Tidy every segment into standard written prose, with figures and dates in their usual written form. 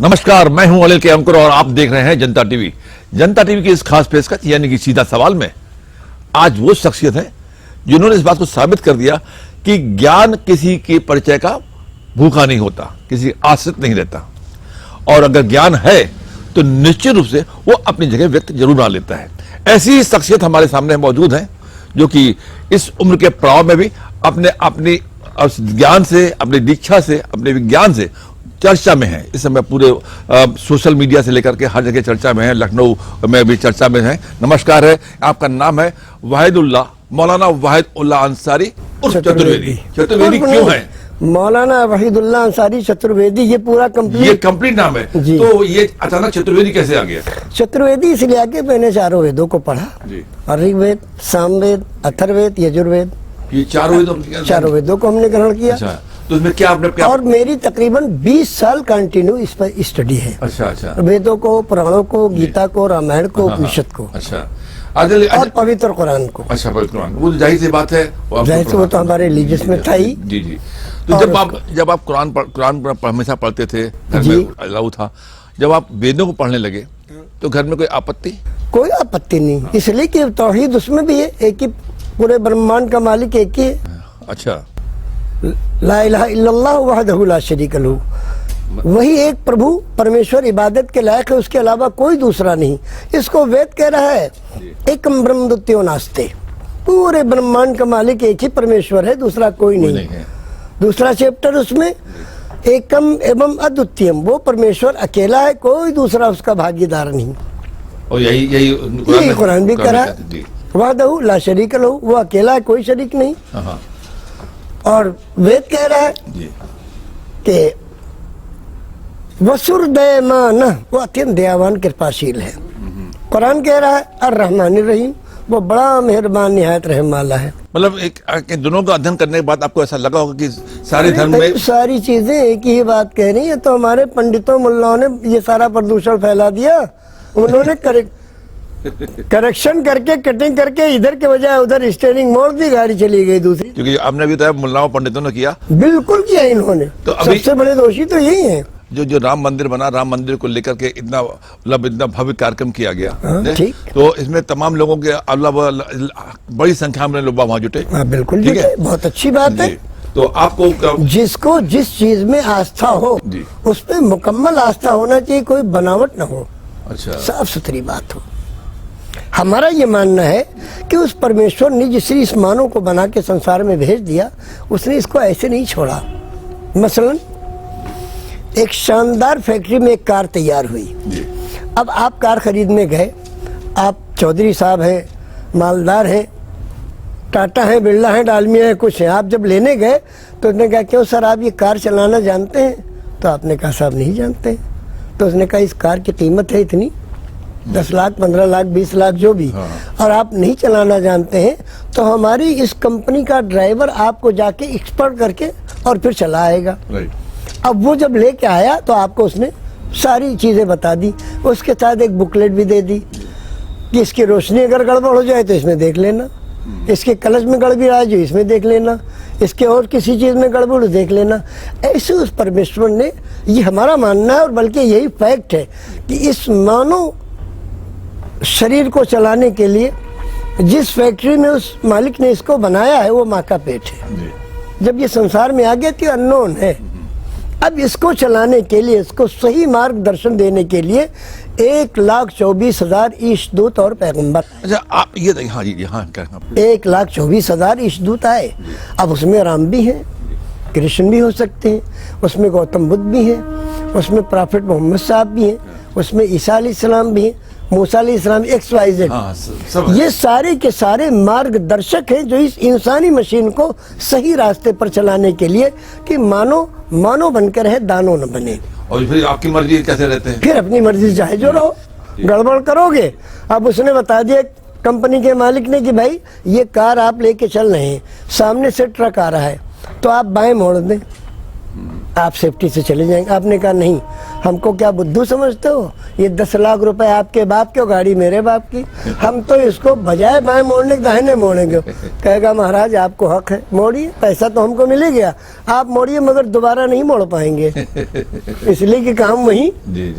नमस्कार, मैं हूं अनिल के अंकुर और आप देख रहे हैं जनता टीवी। जनता टीवी की इस खास पेशकश यानी कि सीधा सवाल में आज वो शख्सियत है जिन्होंने इस बात को साबित कर दिया कि ज्ञान किसी के परिचय का भूखा नहीं होता, किसी आश्रित नहीं रहता, और अगर ज्ञान है तो निश्चित रूप से वो अपनी जगह व्यक्त जरूर बना लेता है। ऐसी शख्सियत हमारे सामने मौजूद है जो कि इस उम्र के पड़ाव में भी अपनी ज्ञान से, अपनी दीक्षा से, अपने विज्ञान से चर्चा में है। इस समय पूरे सोशल मीडिया से लेकर के हर जगह चर्चा में है, लखनऊ में भी चर्चा में है। नमस्कार है, आपका नाम है वाहिदुल्लाह, मौलाना वाहिदुल्लाह अंसारी उर्फ चतुर्वेदी। चतुर्वेदी क्यों है? मौलाना वाहिदुल्लाह अंसारी चतुर्वेदी, ये पूरा कंप्लीट नाम है। तो ये अचानक चतुर्वेदी कैसे आ गया? चतुर्वेदी इसलिए आगे मैंने चारों वेदों को पढ़ा, ऋग्वेद, सामवेद, अथर्ववेद, यजुर्वेद, ये चारों वेदों को हमने ग्रहण किया। अच्छा, तो इसमें क्या आपने और मेरी तकरीबन 20 साल कंटिन्यू इस पर स्टडी है। अच्छा। वेदों को, पुराणों को, गीता को, रामायण को, उपनिषद को, अच्छा, और पवित्र कुरान को। अच्छा, पवित्र कुरान, वो जाहिर सी बात है, जाहिर से वो तो हमारे रिलीजियस में था ही। जी। तो जब आप कुरान हमेशा पढ़ते थे, घर में अलाउ था, जब आप वेदों को पढ़ने लगे तो घर में कोई आपत्ति? कोई आपत्ति नहीं, इसलिए कि तौहीद उसमें भी है, एक ही, पूरे ब्रह्मांड का मालिक एक ही है। अच्छा, ला इलाहा इल्लल्लाह वहदहु ला शरीक लहू, वही एक प्रभु परमेश्वर इबादत के लायक है, उसके अलावा कोई दूसरा नहीं। इसको वेद कह रहा है एकम ब्रह्म द्वितीयो नास्ते, पूरे ब्रह्मांड का मालिक एक ही परमेश्वर है, दूसरा कोई नहीं है। दूसरा चैप्टर उसमें एकम एवं अद्वितीयम, वो परमेश्वर अकेला है, कोई दूसरा उसका भागीदार नहीं। और यही कुरान भी कह रहा है वहदहु ला शरीक लहू, वो अकेला है, कोई शरीक नहीं। और वेद कह रहा है कि वसुरदयमान, वो अत्यंत दयावान कृपाशील है। कुरान कह रहा है अर्रहमानिर रहीम, वो बड़ा मेहरबान निहायत रहम वाला है। मतलब एक दोनों का अध्ययन करने के बाद आपको ऐसा लगा होगा कि सारे धर्म में सारी चीजें एक ही बात कह रही है। तो हमारे पंडितों मुल्लाओं ने ये सारा प्रदूषण फैला दिया, उन्होंने करेक्शन करके, कटिंग करके, इधर के बजाय उधर स्टीयरिंग मोड़ दी, गाड़ी चली गई दूसरी। क्योंकि आपने भी बताया मुल्लाओं पंडितों ने किया, बिल्कुल किया इन्होंने। तो अभी सबसे बड़े दोषी तो यही हैं। जो राम मंदिर बना, राम मंदिर को लेकर के इतना भव्य कार्यक्रम किया गया, ठीक, तो इसमें तमाम लोगों के बड़ी संख्या में लोग वहां जुटे। बिल्कुल, ठीक है, बहुत अच्छी बात है। तो आपको जिसको जिस चीज में आस्था हो उस पर मुकम्मल आस्था होना चाहिए, कोई बनावट ना हो, अच्छा, साफ सुथरी बात हो। हमारा ये मानना है कि उस परमेश्वर ने जिस इस मानव को बना के संसार में भेज दिया, उसने इसको ऐसे नहीं छोड़ा। मसलन एक शानदार फैक्ट्री में एक कार तैयार हुई। अब आप कार खरीदने गए, आप चौधरी साहब हैं, मालदार हैं, टाटा है, बिरला है, डालमिया है, कुछ है। आप जब लेने गए तो उसने कहा क्यों सर आप ये कार चलाना जानते हैं? तो आपने कहा साहब नहीं जानते। तो उसने कहा इस कार की कीमत है इतनी, 10 लाख, 15 लाख, 20 लाख, जो भी, और आप नहीं चलाना जानते हैं, तो हमारी इस कंपनी का ड्राइवर आपको जाके एक्सपर्ट करके और फिर चलाएगा। अब वो जब लेके आया तो आपको उसने सारी चीजें बता दी, उसके साथ एक बुकलेट भी दे दी कि इसकी रोशनी अगर गड़बड़ हो जाए तो इसमें देख लेना, इसके कलच में गड़बड़ आए जो इसमें देख लेना, इसके और किसी चीज में गड़बड़ देख लेना। ऐसे उस परमेश्वर ने, ये हमारा मानना है, और बल्कि यही फैक्ट है कि इस मानव शरीर को चलाने के लिए जिस फैक्ट्री में उस मालिक ने इसको बनाया है वो माँ का पेट है। जब ये संसार में आ गया तो अननोन है। अब इसको चलाने के लिए, इसको सही मार्गदर्शन देने के लिए 1,24,000 ईशदूत और पैगंबर। अच्छा, आप ये 1,24,000 ईशदूत आए। अब उसमें राम भी हैं, कृष्ण भी हो सकते हैं, उसमें गौतम बुद्ध भी हैं, उसमें प्रॉफिट मोहम्मद साहब भी हैं, उसमें ईसा अलैहिस्सलाम भी हैं, मूसा अलैहिस्सलाम, XYZ, ये सारे के सारे मार्गदर्शक हैं जो इस इंसानी मशीन को सही रास्ते पर चलाने के लिए कि मानो बनकर है, दानो न बने। और फिर आपकी मर्जी कैसे रहते हैं? फिर अपनी मर्जी से चाहे जो रहो, गड़बड़ करोगे। अब उसने बता दिया कंपनी के मालिक ने कि भाई ये कार आप लेके चल रहे हैं, सामने से ट्रक आ रहा है तो आप बाएं मोड़ दें, आप सेफ्टी से चले जाएंगे। आपने कहा नहीं, हमको क्या बुद्धू समझते हो, ये 10 लाख रुपए आपके बाप के और गाड़ी मेरे बाप की, हम तो इसको बजाय बाएं मोड़ने के दाहिने मोड़ेंगे। कहेगा महाराज आपको हक है, मोड़िए, पैसा तो हमको मिल ही गया, आप मोड़िए मगर दोबारा नहीं मोड़ पाएंगे, इसलिए कि काम वही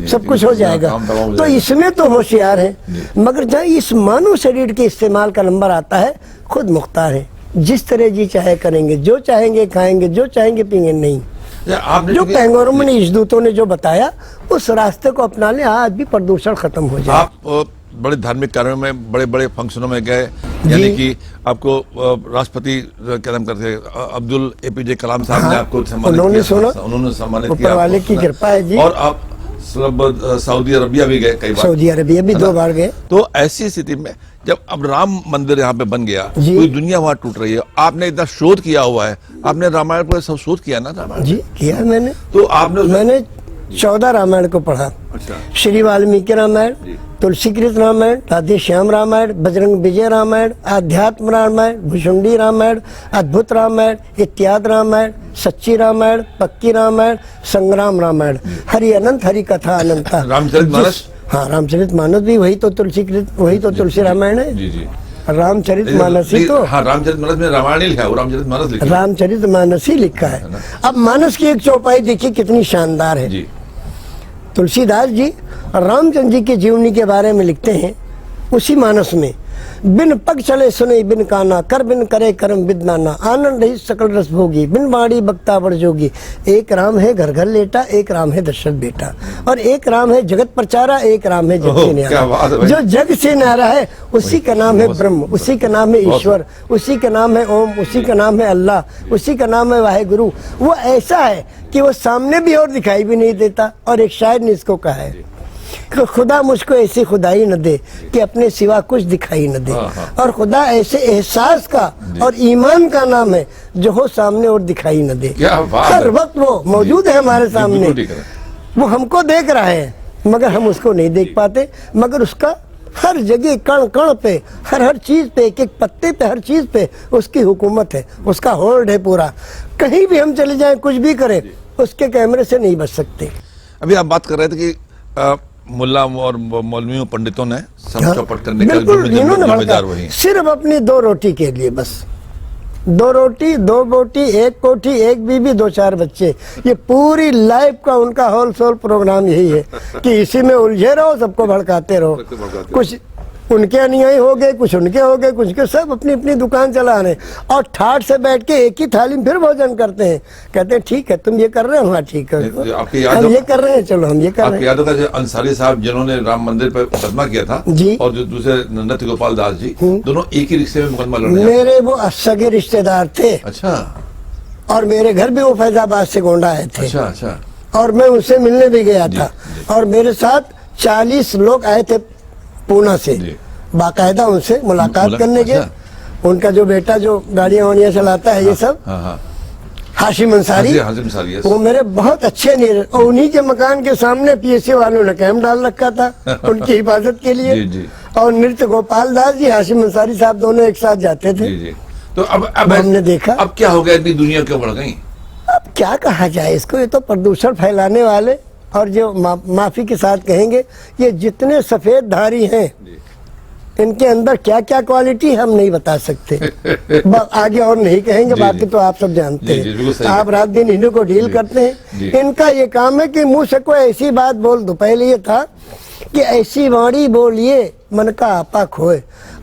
सब कुछ हो जाएगा। तो इसमें तो होशियार है, मगर जहाँ इस मानव शरीर के इस्तेमाल का नंबर आता है, खुद मुख्तार है, जिस तरह जी चाहे करेंगे, जो चाहेंगे खाएंगे, जो चाहेंगे पिएंगे नहीं। जो कैंगोरों ने इजदूतों ने जो बताया उस रास्ते को अपना ले, आज भी प्रदूषण खत्म हो जाए। आप बड़े धार्मिक कार्यों में, बड़े बड़े फंक्शनों में गए, यानी कि आपको राष्ट्रपति क्या नाम करते हैं, अब्दुल APJ कलाम साहब ने आपको सम्मानित उन्होंने किया, सुना, उन्होंने सम्मानित ऊपर किया, वाले की कृपा है जी। और आप सऊदी अरबिया भी गए कई बार, सऊदी अरबिया भी 2 बार गए। तो ऐसी स्थिति में जब अब राम मंदिर यहाँ पे बन गया, जी। पूरी दुनिया वहाँ टूट रही है, आपने इतना शोध किया हुआ है, आपने रामायण पर सब शोध किया ना रामायण? जी किया मैंने। तो आपने मैंने 14 रामायण को पढ़ा। अच्छा। श्री वाल्मीकि रामायण, तुलसीकृत रामायण, राधे श्याम रामायण, बजरंग विजय रामायण, आध्यात्म रामायण, भुषुंडी रामायण, अद्भुत रामायण, इत्यादि रामायण, सच्ची रामायण, पक्की रामायण, संग्राम रामायण, हरि अनंत हरि कथा अनंता, रामचरितमानस। हाँ रामचरितमानस भी वही तो तुलसीकृत, वही तो तुलसी रामायण है। जी जी, रामचरितमानस ही तो, हाँ रामचरितमानस में रामायण ही लिखा है, वो रामचरितमानस लिखा है। रामचरितमानस ही लिखा है। अब मानस की एक चौपाई देखिए कितनी शानदार है। जी। तुलसीदास जी रामचंद्र जी की जीवनी के बारे में लिखते हैं उसी मानस में, बिन पग चले सुने बिन काना, कर बिन करे कर्म विदनाना, आनंद रही सकल रस भोगी, बिन बाड़ी बक्ता बड़ जोगी। एक राम है घर घर लेटा, एक राम है दशरथ बेटा, और एक राम है जगत प्रचारा, एक राम है जग से न्यारा। जो जग से न्यारा है उसी का नाम है ब्रह्म, उसी का नाम है ईश्वर, उसी का नाम है ओम, उसी का नाम है अल्लाह, उसी का नाम है वाहेगुरु। वो ऐसा है कि वो सामने भी और दिखाई भी नहीं देता। और एक शायर ने इसको कहा है कि खुदा मुझको ऐसी खुदाई न दे कि अपने सिवा कुछ दिखाई न दे। और खुदा ऐसे एहसास का और ईमान का नाम है जो हो सामने और दिखाई न दे। हर वक्त वो मौजूद है हमारे सामने, वो हमको देख रहा है मगर हम उसको नहीं देख पाते। मगर उसका हर जगह कण कण पे, हर चीज पे, एक एक पत्ते पे, हर चीज पे उसकी हुकूमत है, उसका होल्ड है पूरा। कहीं भी हम चले जाएं, कुछ भी करें, उसके कैमरे से नहीं बच सकते। अभी आप बात कर रहे थे कि मुल्ला और मौलवियों पंडितों ने सब चौपट करने का जिम्मेदार वही, सिर्फ अपनी 2 रोटी के लिए, बस 2 रोटी, 2 बोटी, 1 कोठी, 1 बीबी, 2-4 बच्चे। ये पूरी लाइफ का उनका होल सोल प्रोग्राम यही है कि इसी में उलझे रहो, सबको भड़काते रहो। कुछ उनके अनुयायी हो गए, कुछ उनके हो गए, कुछ के, सब अपनी अपनी दुकान चला रहे हैं और ठाठ से बैठ के एक ही थाली में फिर भोजन करते हैं। कहते हैं ठीक है तुम ये कर रहे हो, हाँ ठीक है हम ये कर रहे हैं, चलो हम ये कर रहे हैं। याद होगा अंसारी साहब जिन्होंने राम मंदिर पर मुकदमा किया था जी, और जो दूसरे नृत्य गोपाल दास जी, दोनों एक ही रिक्शे में मुकदमा लड़ रहे हैं। मेरे वो सगे रिश्तेदार थे। अच्छा। और मेरे घर भी वो फैजाबाद से गोंडा आए थे। अच्छा अच्छा। और मैं उनसे मिलने भी गया था। और मेरे साथ 40 लोग आए थे पूना से, बाकायदा उनसे मुलाकात करने के। उनका जो बेटा जो गाड़ियां वाड़ियां चलाता है, ये सब हाशिम अंसारी, वो मेरे बहुत अच्छे नहीं। और उन्हीं के मकान के सामने PSC वालों ने कैंप डाल रखा था उनकी हिफाजत के लिए। और नृत्य गोपाल दास जी, हाशिम अंसारी साहब दोनों एक साथ जाते थे। तो अब हमने देखा अब क्या हो गया, इतनी दुनिया क्यों बढ़ गई? अब क्या कहा जाए इसको, ये तो प्रदूषण फैलाने वाले, और जो माफी के साथ कहेंगे ये जितने सफेद धारी हैं इनके अंदर क्या क्या क्वालिटी हम नहीं बता सकते। आगे और नहीं कहेंगे, बाकी तो आप सब जानते हैं। आप रात दिन इन्हीं को डील करते हैं। इनका ये काम है कि मुंह से कोई ऐसी बात बोल दो। पहले ये था कि ऐसी वाणी बोलिए मन का आपा खोए,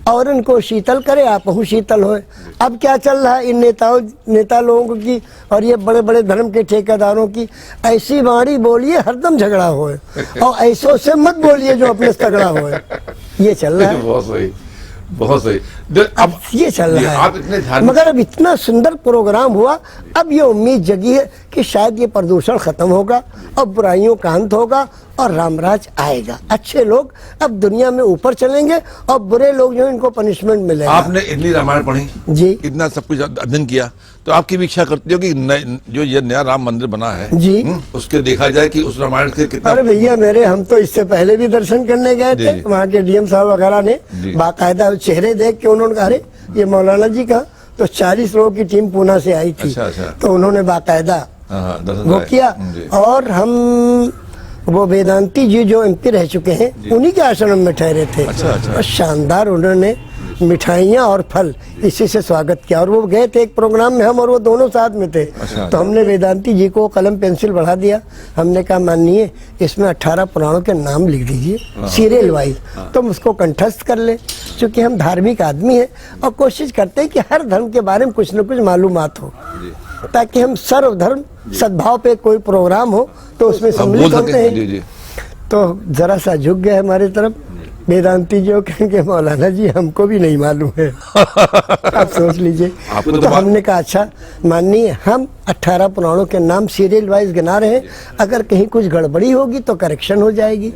और इनको शीतल करे आपहु शीतल होए। अब क्या चल रहा है इन नेता लोगों की और ये बड़े बड़े धर्म के ठेकेदारों की, ऐसी वाणी बोलिए हरदम झगड़ा होए, और ऐसों से मत बोलिए जो अपने से तगड़ा होए। ये चल रहा है। बहुत सही, बहुत सही। अब ये चल रहा है। मगर अब इतना सुंदर प्रोग्राम हुआ, अब ये उम्मीद जगी है कि शायद ये प्रदूषण खत्म होगा और बुराइयों का अंत होगा और रामराज आएगा। अच्छे लोग अब दुनिया में ऊपर चलेंगे और बुरे लोग जो इनको पनिशमेंट मिलेगा। आपने इतनी रामायण पढ़ी जी, इतना सब कुछ अध्ययन किया, तो आपकी भी इच्छा करती हो कि जो ये नया राम मंदिर बना है जी, उसके देखा जाए कि उस रामायण से कितना। अरे भैया मेरे, हम तो इससे पहले भी दर्शन करने गए थे। वहाँ के DM साहब वगैरह ने बाकायदा चेहरे देख के उन्होंने कहा ये मौलाना जी का, तो 40 लोगों की टीम पूना से आई थी। अच्छा। तो उन्होंने बाकायदा हाँ, दर्शन वो राय। किया। जी। और हम वो वेदांती जी जो एमपी रह चुके हैं उन्हीं के आश्रम में ठहरे थे। अच्छा। और शानदार उन्होंने मिठाइयाँ और फल इसी से स्वागत किया। और वो गए थे एक प्रोग्राम में, हम और वो दोनों साथ में थे। अच्छा। तो हमने वेदांती जी को कलम पेंसिल बढ़ा दिया। हमने कहा माननीय इसमें 18 पुराणों के नाम लिख दीजिए सीरियल वाइज, तुम उसको कंठस्थ कर ले। क्योंकि हम धार्मिक आदमी हैं और कोशिश करते हैं कि हर धर्म के बारे में कुछ न कुछ मालूमात हो, ताकि हम सर्वधर्म सद्भाव पे कोई प्रोग्राम हो तो उसमें सम्मिलित होते हैं। जी। तो जरा सा झुक गए हमारी तरफ वेदांती जी, कहेंगे मौलाना जी हमको भी नहीं मालूम है। आप सोच लीजिए। तो हमने कहा अच्छा माननीय हम 18 पुराणों के नाम सीरियल वाइज गिना रहे हैं, अगर कहीं कुछ गड़बड़ी होगी तो करेक्शन हो जाएगी।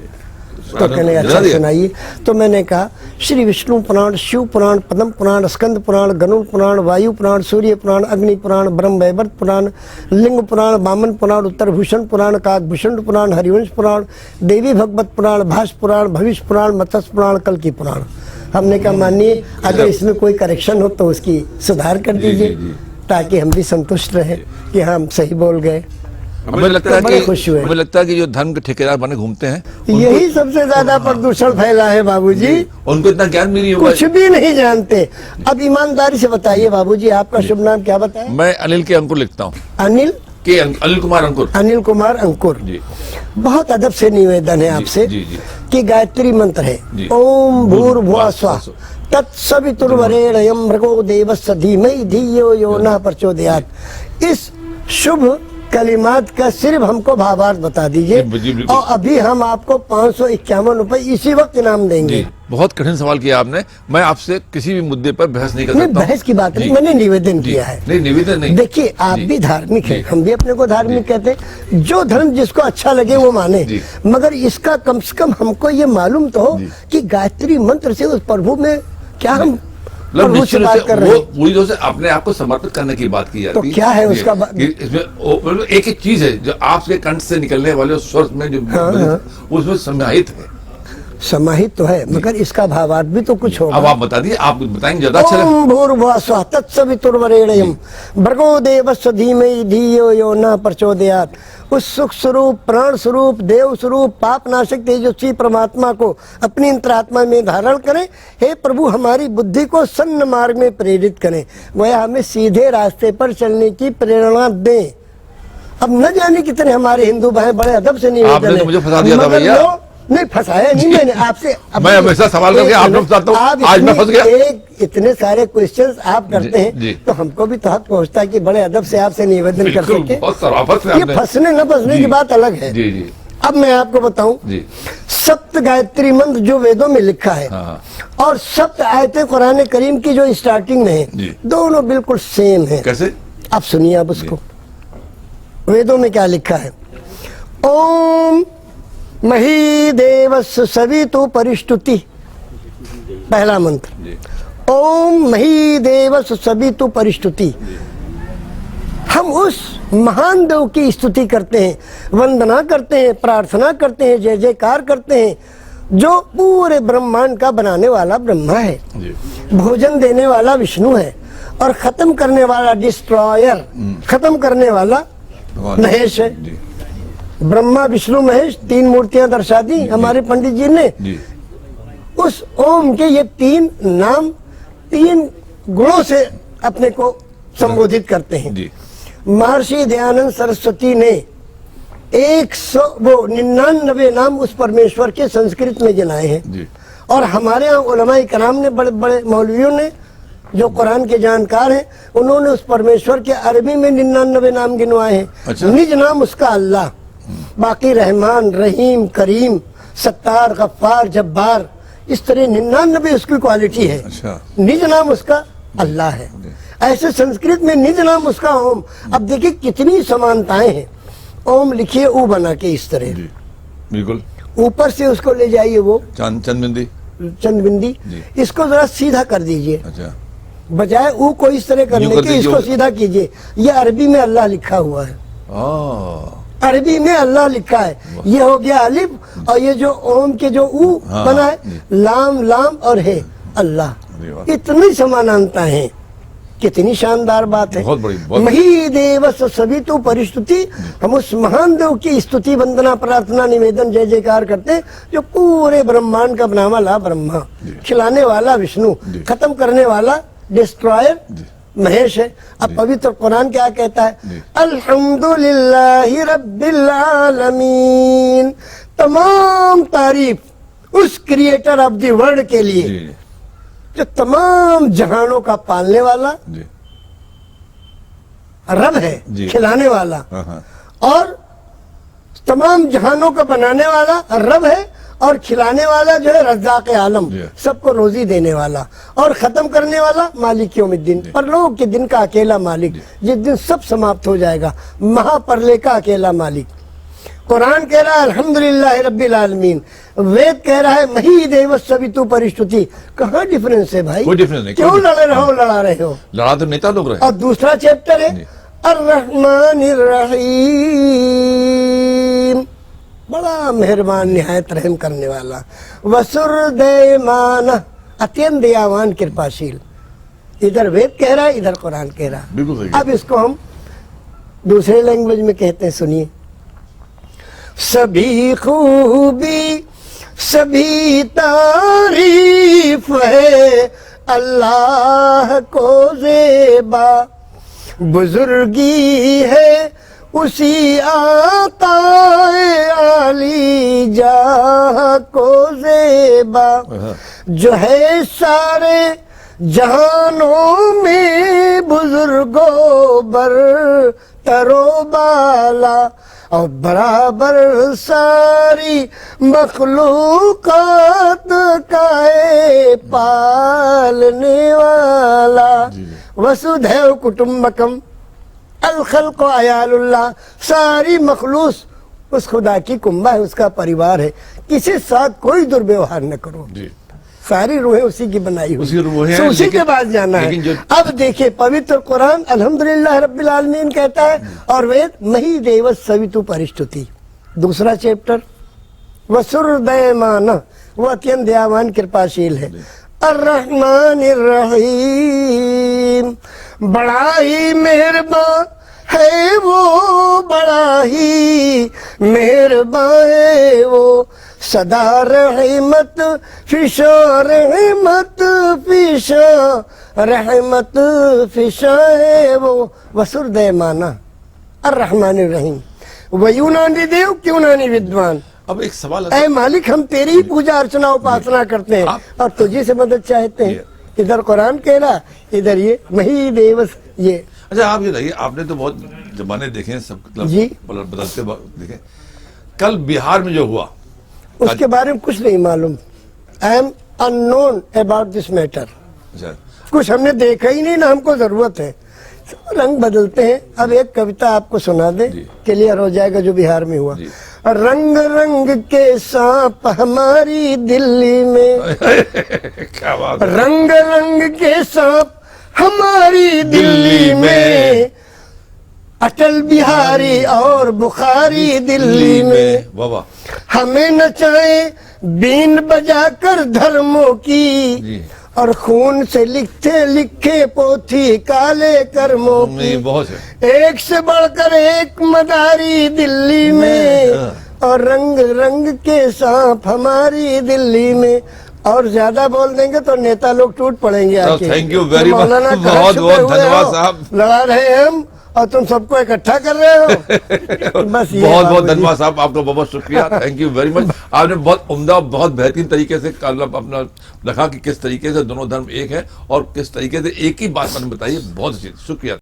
तो कहने अच्छा सुनाइए। तो मैंने कहा श्री विष्णु पुराण, शिव पुराण, पद्म पुराण, स्कंद पुराण, गरुड़ पुराण, वायु पुराण, सूर्य पुराण, अग्नि पुराण, ब्रह्म वैवर्त पुराण, लिंग पुराण, वामन पुराण, उत्तरभूषण पुराण, काकभूषण पुराण, हरिवंश पुराण, देवी भगवत पुराण, भाष पुराण, भविष्य पुराण, मत्स्य पुराण, कल्कि पुराण। हमने कहा माननीय अगर इसमें कोई करेक्शन हो तो उसकी सुधार कर दीजिए, ताकि हम भी संतुष्ट रहे कि हम सही बोल गए। हमें लगता है बड़े खुश हुए। हमें लगता है कि जो धर्म के ठेकेदार बने घूमते हैं यही सबसे ज्यादा प्रदूषण फैला है बाबूजी। उनको इतना ज्ञान भी नहीं होगा। कुछ भी नहीं जानते। अब ईमानदारी से बताइए बाबूजी आपका शुभ नाम क्या बताएं? मैं अनिल के अंकुर लिखता हूँ। अनिल कुमार अंकुर। अनिल कुमार अंकुर जी। बहुत अदब से निवेदन है आपसे जी। कि गायत्री मंत्र है जी। ओम भूर्भुवः स्वः तत्सवितुर्वरेण्यं भर्गो देवस्य धीमहि धियो यो नः प्रचोदयात्। इस शुभ कलिमात का सिर्फ हमको भावार्थ बता दीजिए और अभी हम आपको 551 रुपए इसी वक्त इनाम देंगे। बहुत कठिन सवाल किया आपने। मैं आपसे किसी भी मुद्दे पर बहस नहीं कर सकता। नहीं बहस की बात नहीं, मैंने निवेदन किया है। नहीं निवेदन नहीं। देखिए आप भी धार्मिक हैं, हम भी अपने को धार्मिक कहते हैं। जो धर्म जिसको अच्छा लगे वो माने, मगर इसका कम से कम हमको ये मालूम तो हो कि गायत्री मंत्र से उस प्रभु में क्या हम प्रभु से बात कर रहे हैं। पूरी तरह से अपने आप को समर्पित करने की बात की जाती है। तो क्या है उसका इसमें एक एक चीज है जो आपके कंठ से निकलने वाले स्वर में जो उसमें समाहित है। समाहित तो है मगर इसका भावार्थ भी तो कुछ होगा। अब आप बता दिए, आप बताएंगे ज्यादा अच्छा लगेगा। ओम भूर्भुवः स्वः तत्सवितुर्वरेण्यं भर्गो देवस्य धीमहि धियो यो नः प्रचोदयात्। उस सुख स्वरूप, प्राण स्वरूप, देव स्वरूप, पाप नाशक तेजस्वी परमात्मा को अपनी अंतरात्मा में धारण करें। हे प्रभु हमारी बुद्धि को सन्न मार्ग में प्रेरित करें, वह हमें सीधे रास्ते पर चलने की प्रेरणा दें। अब न जाने कितने हमारे हिंदू भाई बड़े अदब से निवेदन आपने तो मुझे फंसा दिया था भैया। नहीं फंसाया नहीं मैंने आपसे। मैं हमेशा सवाल करके आपने फंसाता हूं, आज मैं फंस गया। इतने सारे क्वेश्चंस आप करते हैं तो हमको भी तो हक पहुंचता है कि बड़े अदब से आपसे निवेदन कर सके। ये फंसने न फंसने की बात अलग है। जी। अब मैं आपको बताऊं, सप्त गायत्री मंत्र जो वेदों में लिखा है और सप्त आयतें कुरान करीम की जो स्टार्टिंग में है, दोनों बिल्कुल सेम है। कैसे? आप सुनिए आप उसको। वेदों में क्या लिखा है? ओम मही देवस्य सवितु परिष्टुति, पहला मंत्र। ओम मही देवस्य सवितु परिष्टुति। हम उस महान देव की स्तुति करते हैं, वंदना करते हैं, प्रार्थना करते हैं, जय जयकार करते हैं जो पूरे ब्रह्मांड का बनाने वाला ब्रह्मा है, भोजन देने वाला विष्णु है और खत्म करने वाला डिस्ट्रॉयर, खत्म करने वाला महेश है। ब्रह्मा विष्णु महेश तीन मूर्तियां दर्शा दी हमारे पंडित जी ने। उस ओम के ये तीन नाम तीन गुणों से अपने को संबोधित करते हैं। महर्षि दयानंद सरस्वती ने 99 नाम उस परमेश्वर के संस्कृत में गिनाए हैं और हमारे यहाँ उलमाए कराम ने, बड़े बड़े मौलवियों ने जो कुरान के जानकार हैं, उन्होंने उस परमेश्वर के अरबी में 99 नाम गिनवाए हैं। अच्छा। निज नाम उसका अल्लाह, बाकी रहमान, रहीम, करीम, सत्तार, गफ्फार, जब्बार, इस तरह 99 उसकी क्वालिटी है। अच्छा। निज नाम उसका अल्लाह है। ऐसे संस्कृत में निज नाम उसका ओम। अब देखिए कितनी समानताएं हैं। ओम लिखिए ऊ बना के इस तरह, बिल्कुल ऊपर से उसको ले जाइए वो चंदबिंदी, इसको जरा सीधा कर दीजिए। अच्छा। बजाय ऊ को इस तरह करने के इसको सीधा कीजिए। ये अरबी में अल्लाह लिखा हुआ है। अरबी में अल्लाह लिखा है। ये हो गया अलिफ और ये जो ओम के जो ऊ बना है, लाम लाम और है अल्लाह। इतनी समानांता है। कितनी शानदार बात है। बहुत बड़ी, बहुत मही देवस सभी तो परिस्तुति, हम उस महान देव की स्तुति वंदना प्रार्थना निवेदन जय जयकार करते हैं जो पूरे ब्रह्मांड का बनाने वाला ब्रह्मा, खिलाने वाला विष्णु, खत्म करने वाला डिस्ट्रॉयर महेश है। अब पवित्र कुरान क्या कहता है? अल्हम्दुलिल्लाहि रब्बिल आलमीन, तमाम तारीफ उस क्रिएटर ऑफ द वर्ल्ड के लिए जो तमाम जहानों का पालने वाला जी। रब है, जी। खिलाने वाला, हाँ। और तमाम जहानों का बनाने वाला रब है, और खिलाने वाला जो है रज़्ज़ाक़ आलम, जी। सबको रोजी देने वाला, और खत्म करने वाला मालिक यौमिद्दीन, परलोक के दिन का अकेला मालिक, जिस दिन सब समाप्त हो जाएगा, महाप्रलय का अकेला मालिक। कुरान कह रहा है अल्हम्दुलिल्लाह रब्बिल आलमीन, वेद कह रहा है मही देवस सवितु परिस्तुति। कहाँ डिफरेंस है भाई? कोई डिफरेंस नहीं, क्यों कोई लड़ रहे हो? लड़ा तो नेता लोग रहे। और दूसरा चैप्टर है अर्रहमानिर रहीम, बड़ा मेहरबान निहायत रहम करने वाला, वसुरदैमान, अत्यंत दयावान कृपाशील। इधर वेद कह रहा है, इधर कुरान कह रहा है। बिल्कुल सही। अब इसको हम दूसरे लैंग्वेज में कहते हैं, सुनिए। सभी खूबी सभी तारीफ है अल्लाह को ज़ेबा, बुजुर्गी है उसी आकाए आली जाह को ज़ेबा, जो है सारे जहानों में बुजुर्गों बर तरोबाला, और बराबर सारी मखलूकात का पालने वाला, वसुधैव कुटुम्बकम अल खल्क़ु अयालुल्लाह, सारी मखलूस उस खुदा की कुंबा है, उसका परिवार है, किसी साथ कोई दुर्व्यवहार न करो जी। सारी रूहें उसी की बनाई हुई, उसी के पास जाना है। अब देखिए पवित्र कुरान अल्हम्दुलिल्लाह रब्बिल आलमीन कहता है, और वेद मही देवस सवितु परिस्तुति। दूसरा चैप्टर वसुरदैमान, वो अत्यंत दयावान कृपाशील है। अर्रहमानिर रहीम, बड़ा ही मेहरबान है वो, बड़ा ही मेहरबान है वो, सदा रहमत फिशा, रहमत फिशा, रहमत फिशा है वो, वसुरदैमाना अर्रहमानिर रहीम, वयूनानी देव क्यों नानी विद्वान। अब एक सवाल, ऐ मालिक हम तेरी ही पूजा अर्चना उपासना करते हैं और तुझे से मदद चाहते हैं। इधर कुरान कह रहा, इधर ये मही देवस ये। अच्छा आप ये बताइए, आपने तो बहुत जमाने देखे हैं, सब जी बदलते देखे, कल बिहार में जो हुआ उसके बारे में कुछ नहीं मालूम। I am unknown about this matter. कुछ हमने देखा ही नहीं ना, हमको जरूरत है। रंग बदलते हैं। अब एक कविता आपको सुना दे, क्लियर हो जाएगा जो बिहार में हुआ। रंग रंग के सांप हमारी दिल्ली में, क्या बात है। रंग रंग के सांप हमारी दिल्ली में, अटल बिहारी और बुखारी दिल्ली में, बाबा हमें नचाए बीन बजाकर धर्मों की, और खून से लिखते लिखे पोथी काले कर्मों की। बहुत है। एक से बढ़कर एक मदारी दिल्ली में, और रंग रंग के सांप हमारी दिल्ली में। और ज्यादा बोल देंगे तो नेता लोग टूट पड़ेंगे आके। थैंक यू वेरी मच, मौलाना बहुत बहुत धन्यवाद साहब। लड़ा रहे हम और तुम सबको इकट्ठा कर रहे हो। बस ये बहुत बहुत धन्यवाद साहब, आपका बहुत बहुत शुक्रिया। Thank you very much. आपने बहुत उम्दा, बहुत बेहतरीन तरीके से अपना रखा कि किस तरीके से दोनों धर्म एक है और किस तरीके से एक ही बात मैंने बताई। बहुत अच्छी, शुक्रिया।